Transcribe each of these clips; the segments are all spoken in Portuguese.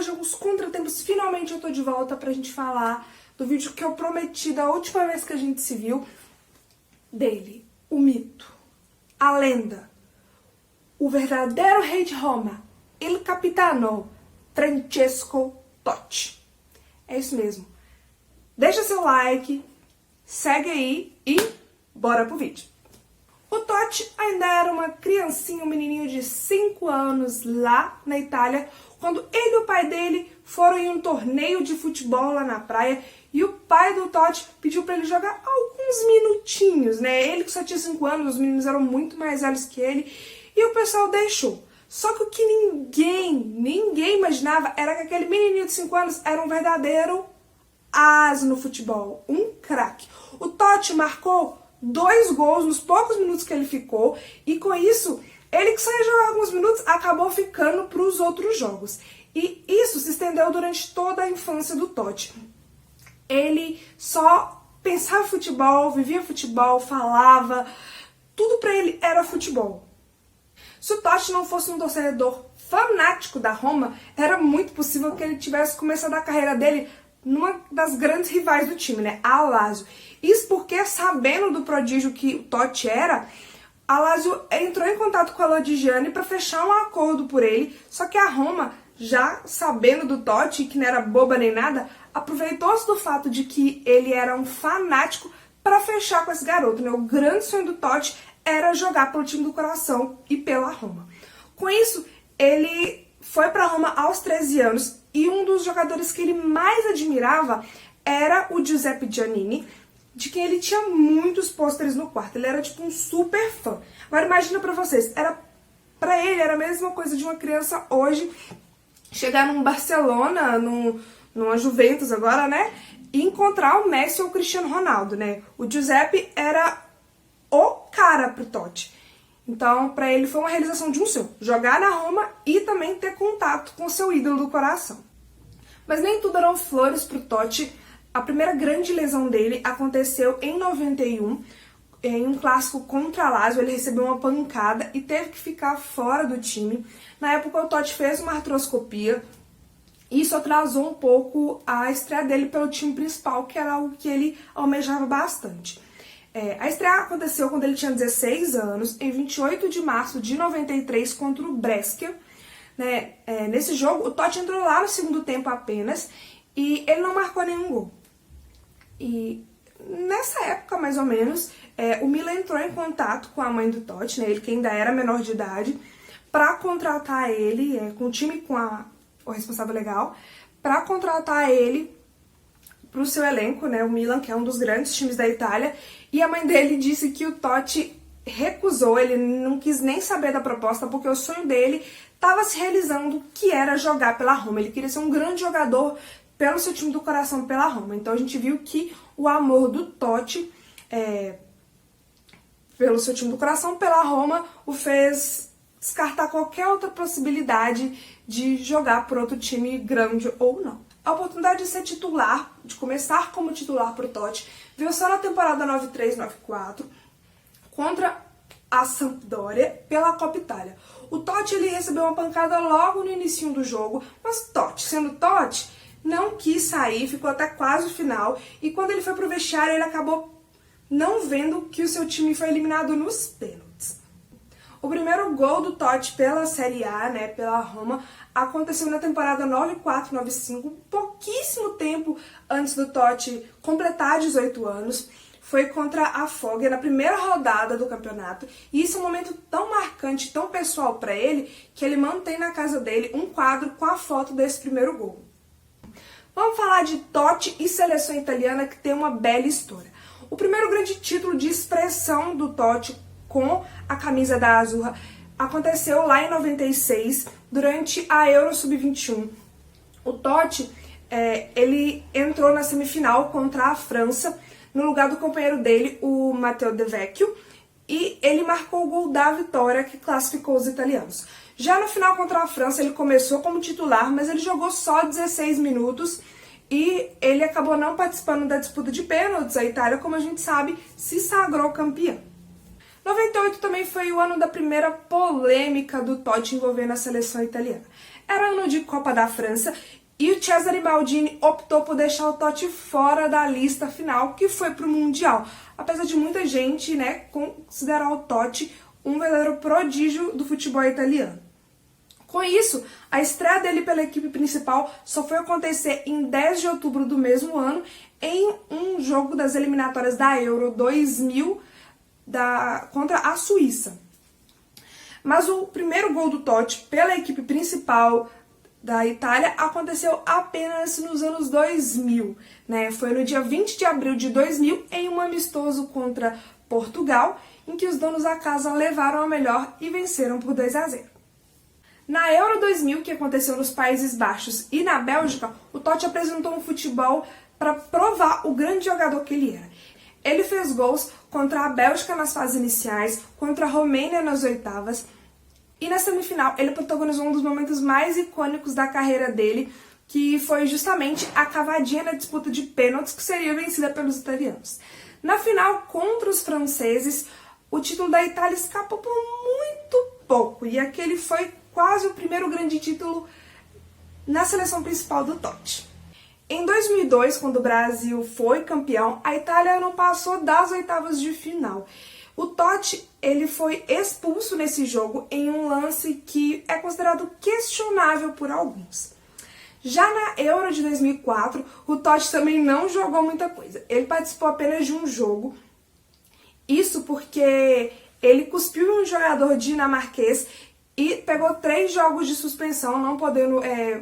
depois de alguns contratempos, finalmente eu tô de volta pra gente falar do vídeo que eu prometi da última vez que a gente se viu, dele, o mito, a lenda, o verdadeiro rei de Roma, il capitano Francesco Totti. É isso mesmo. Deixa seu like, segue aí e bora pro vídeo. O Totti ainda era uma criancinha, um menininho de 5 anos lá na Itália, quando ele e o pai dele foram em um torneio de futebol lá na praia e o pai do Totti pediu pra ele jogar alguns minutinhos, né? Ele que só tinha 5 anos, os meninos eram muito mais velhos que ele e o pessoal deixou. Só que o que ninguém imaginava era que aquele menininho de 5 anos era um verdadeiro as no futebol, um craque. O Totti marcou 2 gols nos poucos minutos que ele ficou e com isso, ele que só ia jogar alguns minutos, acabou ficando para os outros jogos. E isso se estendeu durante toda a infância do Totti. Ele só pensava em futebol, vivia futebol, falava, tudo para ele era futebol. Se o Totti não fosse um torcedor fanático da Roma, era muito possível que ele tivesse começado a carreira dele numa das grandes rivais do time, né? A Lazio. Isso porque, sabendo do prodígio que o Totti era, a Lazio entrou em contato com a Lodigiani para fechar um acordo por ele, só que a Roma, já sabendo do Totti, que não era boba nem nada, aproveitou-se do fato de que ele era um fanático para fechar com esse garoto, né? O grande sonho do Totti era jogar pelo time do coração e pela Roma. Com isso, ele foi para Roma aos 13 anos e um dos jogadores que ele mais admirava era o Giuseppe Giannini, de quem ele tinha muitos pôsteres no quarto. Ele era tipo um super fã. Agora imagina pra vocês, pra ele era a mesma coisa de uma criança hoje chegar num Barcelona, numa Juventus agora, né? E encontrar o Messi ou o Cristiano Ronaldo, né? O Giuseppe era o cara pro Totti. Então, pra ele foi uma realização de um sonho, jogar na Roma e também ter contato com seu ídolo do coração. Mas nem tudo eram flores pro Totti. A primeira grande lesão dele aconteceu em 91, em um clássico contra a Lazio. Ele recebeu uma pancada e teve que ficar fora do time. Na época, o Totti fez uma artroscopia. Isso atrasou um pouco a estreia dele pelo time principal, que era algo que ele almejava bastante. A estreia aconteceu quando ele tinha 16 anos, em 28 de março de 93, contra o Brescia. Né? Nesse jogo, o Totti entrou lá no segundo tempo apenas e ele não marcou nenhum gol. E nessa época, mais ou menos, o Milan entrou em contato com a mãe do Totti, né? Ele que ainda era menor de idade, para contratar ele, com o time, com o responsável legal, para contratar ele para o seu elenco, né? O Milan, que é um dos grandes times da Itália, e a mãe dele disse que o Totti recusou, ele não quis nem saber da proposta, porque o sonho dele estava se realizando, que era jogar pela Roma. Ele queria ser um grande jogador pelo seu time do coração, pela Roma. Então a gente viu que o amor do Totti pelo seu time do coração, pela Roma, o fez descartar qualquer outra possibilidade de jogar por outro time grande ou não. A oportunidade de ser titular, de começar como titular pro Totti, veio só na temporada 93-94, contra a Sampdoria pela Copa Itália. O Totti ele recebeu uma pancada logo no início do jogo, mas Totti, sendo Totti, não quis sair, ficou até quase o final, e quando ele foi pro vestiário, ele acabou não vendo que o seu time foi eliminado nos pênaltis. O primeiro gol do Totti pela Série A, né, pela Roma, aconteceu na temporada 94-95, pouquíssimo tempo antes do Totti completar 18 anos. Foi contra a Foggia na primeira rodada do campeonato. E isso é um momento tão marcante, tão pessoal para ele, que ele mantém na casa dele um quadro com a foto desse primeiro gol. Vamos falar de Totti e seleção italiana, que tem uma bela história. O primeiro grande título de expressão do Totti com a camisa da Azzurra aconteceu lá em 96, durante a Euro Sub-21. O Totti, ele entrou na semifinal contra a França, no lugar do companheiro dele, o Matteo De Vecchio, e ele marcou o gol da vitória que classificou os italianos. Já no final contra a França, ele começou como titular, mas ele jogou só 16 minutos e ele acabou não participando da disputa de pênaltis. A Itália, como a gente sabe, se sagrou campeã. 98 também foi o ano da primeira polêmica do Totti envolvendo a seleção italiana. Era ano de Copa da França e o Cesare Maldini optou por deixar o Totti fora da lista final, que foi para o Mundial. Apesar de muita gente, né, considerar o Totti um verdadeiro prodígio do futebol italiano. Com isso, a estreia dele pela equipe principal só foi acontecer em 10 de outubro do mesmo ano, em um jogo das eliminatórias da Euro 2000 contra a Suíça. Mas o primeiro gol do Totti pela equipe principal da Itália aconteceu apenas nos anos 2000, né? Foi no dia 20 de abril de 2000, em um amistoso contra Portugal, em que os donos da casa levaram a melhor e venceram por 2-0. Na Euro 2000, que aconteceu nos Países Baixos e na Bélgica, o Totti apresentou um futebol para provar o grande jogador que ele era. Ele fez gols contra a Bélgica nas fases iniciais, contra a Romênia nas oitavas, e na semifinal ele protagonizou um dos momentos mais icônicos da carreira dele, que foi justamente a cavadinha na disputa de pênaltis, que seria vencida pelos italianos. Na final, contra os franceses, o título da Itália escapou por muito pouco, e aquele foi quase o primeiro grande título na seleção principal do Totti. Em 2002, quando o Brasil foi campeão, a Itália não passou das oitavas de final. O Totti, ele foi expulso nesse jogo em um lance que é considerado questionável por alguns. Já na Euro de 2004, o Totti também não jogou muita coisa. Ele participou apenas de um jogo. Isso porque ele cuspiu em um jogador dinamarquês e pegou 3 jogos de suspensão, não podendo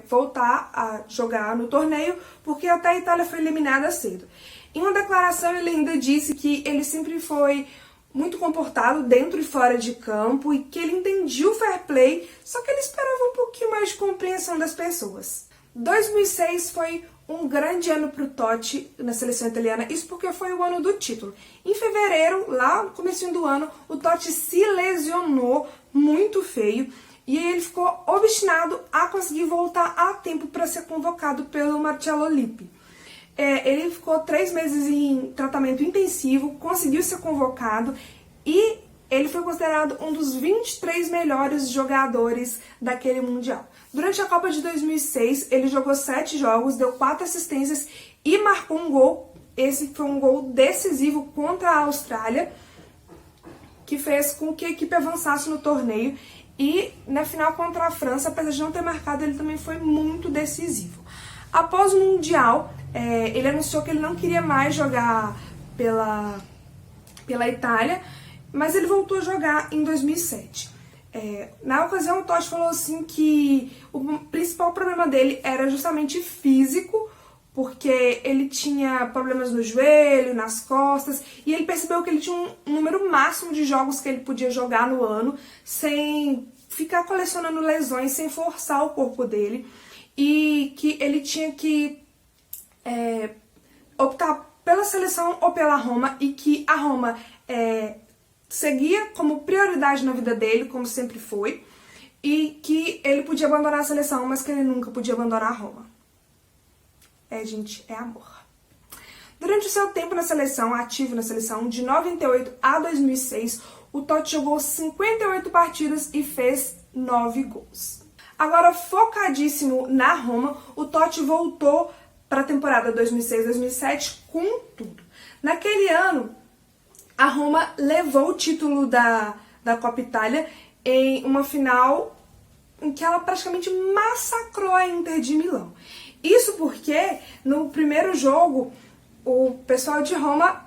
voltar a jogar no torneio, porque até a Itália foi eliminada cedo. Em uma declaração, ele ainda disse que ele sempre foi muito comportado dentro e fora de campo e que ele entendia o fair play, só que ele esperava um pouquinho mais de compreensão das pessoas. 2006 foi um grande ano para o Totti na seleção italiana, isso porque foi o ano do título. Em fevereiro, lá no comecinho do ano, o Totti se lesionou muito feio e ele ficou obstinado a conseguir voltar a tempo para ser convocado pelo Marcello Lippi. Ele ficou 3 meses em tratamento intensivo, conseguiu ser convocado e ele foi considerado um dos 23 melhores jogadores daquele Mundial. Durante a Copa de 2006, ele jogou 7 jogos, deu 4 assistências e marcou um gol. Esse foi um gol decisivo contra a Austrália, que fez com que a equipe avançasse no torneio. E na final contra a França, apesar de não ter marcado, ele também foi muito decisivo. Após o Mundial, ele anunciou que ele não queria mais jogar pela Itália, mas ele voltou a jogar em 2007. Na ocasião, o Totti falou assim que o principal problema dele era justamente físico, porque ele tinha problemas no joelho, nas costas, e ele percebeu que ele tinha um número máximo de jogos que ele podia jogar no ano, sem ficar colecionando lesões, sem forçar o corpo dele, e que ele tinha que optar pela seleção ou pela Roma, e que a Roma seguia como prioridade na vida dele, como sempre foi, e que ele podia abandonar a seleção, mas que ele nunca podia abandonar a Roma. Gente, é amor. Durante o seu tempo na seleção, ativo na seleção, de 98 a 2006, o Totti jogou 58 partidas e fez 9 gols. Agora, focadíssimo na Roma, o Totti voltou para a temporada 2006-2007 com tudo. Naquele ano, a Roma levou o título da Copa Itália em uma final em que ela praticamente massacrou a Inter de Milão. Isso porque no primeiro jogo o pessoal de Roma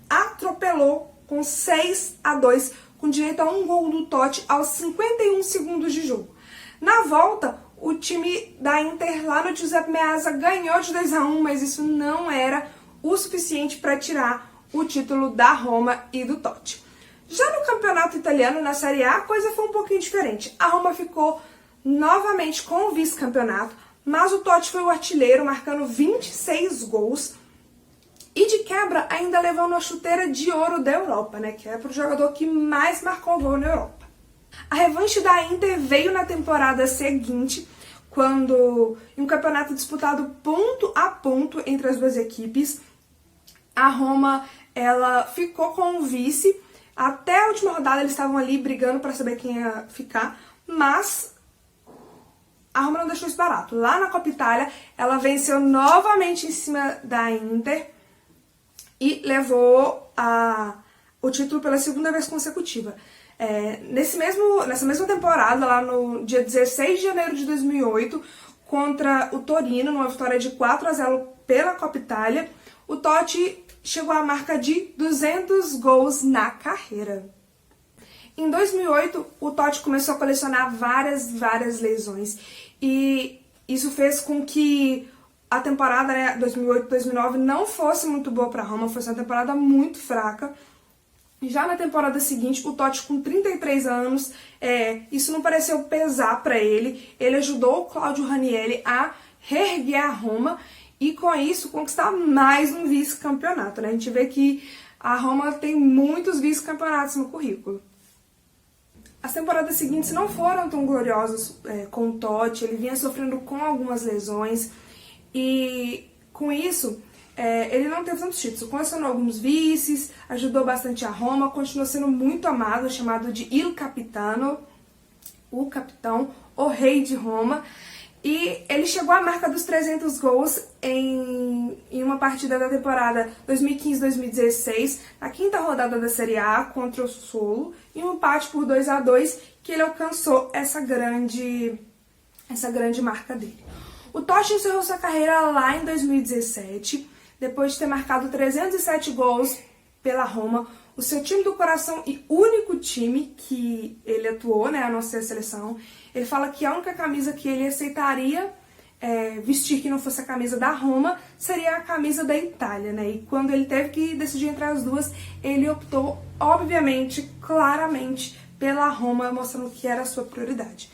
atropelou com 6-2, com direito a um gol do Totti aos 51 segundos de jogo. Na volta, o time da Inter lá no Giuseppe Meazza ganhou de 2-1, mas isso não era o suficiente para tirar o título da Roma e do Totti. Já no campeonato italiano, na Série A, a coisa foi um pouquinho diferente. A Roma ficou novamente com o vice-campeonato, mas o Totti foi o artilheiro, marcando 26 gols. E de quebra, ainda levando a chuteira de ouro da Europa, né? Que é para o jogador que mais marcou gol na Europa. A revanche da Inter veio na temporada seguinte, quando, em um campeonato disputado ponto a ponto entre as duas equipes, a Roma ela ficou com o vice. Até a última rodada eles estavam ali brigando para saber quem ia ficar, mas a Roma não deixou isso barato. Lá na Copa Itália, ela venceu novamente em cima da Inter e levou o título pela segunda vez consecutiva. Nessa mesma temporada, lá no dia 16 de janeiro de 2008, contra o Torino, numa vitória de 4-0 pela Copa Itália, o Totti chegou à marca de 200 gols na carreira. Em 2008, o Totti começou a colecionar várias lesões, e isso fez com que a temporada 2008-2009 não fosse muito boa para a Roma, fosse uma temporada muito fraca. Já na temporada seguinte, o Totti com 33 anos, isso não pareceu pesar para ele. Ele ajudou o Claudio Ranieri a reerguer a Roma e com isso conquistar mais um vice-campeonato, né? A gente vê que a Roma tem muitos vice-campeonatos no currículo. As temporadas seguintes não foram tão gloriosas com o Totti, ele vinha sofrendo com algumas lesões e com isso ele não teve tantos títulos, colecionou alguns vices, ajudou bastante a Roma, continuou sendo muito amado, chamado de Il Capitano, o capitão, o rei de Roma, e ele chegou à marca dos 300 gols em uma partida da temporada 2015-2016, na quinta rodada da Série A contra o Sassuolo, em um empate por 2-2, que ele alcançou essa grande marca dele. O Totti encerrou sua carreira lá em 2017, depois de ter marcado 307 gols pela Roma, o seu time do coração e único time que ele atuou, né, a não ser a seleção. Ele fala que a única camisa que ele aceitaria vestir que não fosse a camisa da Roma seria a camisa da Itália, né? E quando ele teve que decidir entre as duas, ele optou, obviamente, claramente, pela Roma, mostrando que era a sua prioridade.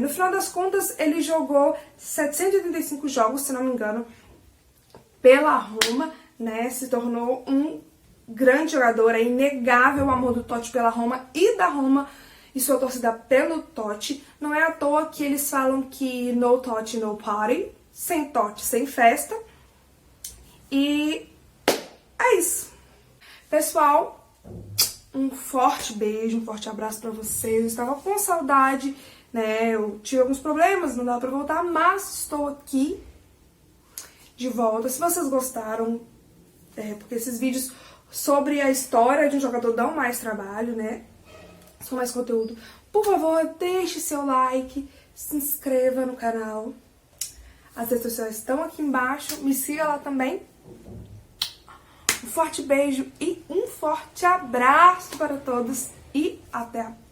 No final das contas, ele jogou 785 jogos, se não me engano, pela Roma, né? Se tornou um grande jogador, é inegável o amor do Totti pela Roma e da Roma e sua torcida pelo Totti. Não é à toa que eles falam que no Totti, no party, sem Totti, sem festa. E é isso. Pessoal, um forte beijo, um forte abraço pra vocês. Eu estava com saudade, né? Eu tive alguns problemas, não dava pra voltar, mas estou aqui de volta. Se vocês gostaram, porque esses vídeos sobre a história de um jogador dão mais trabalho, né? São mais conteúdo. Por favor, deixe seu like, se inscreva no canal. As redes sociais estão aqui embaixo. Me siga lá também. Um forte beijo e um forte abraço para todos. E até a próxima.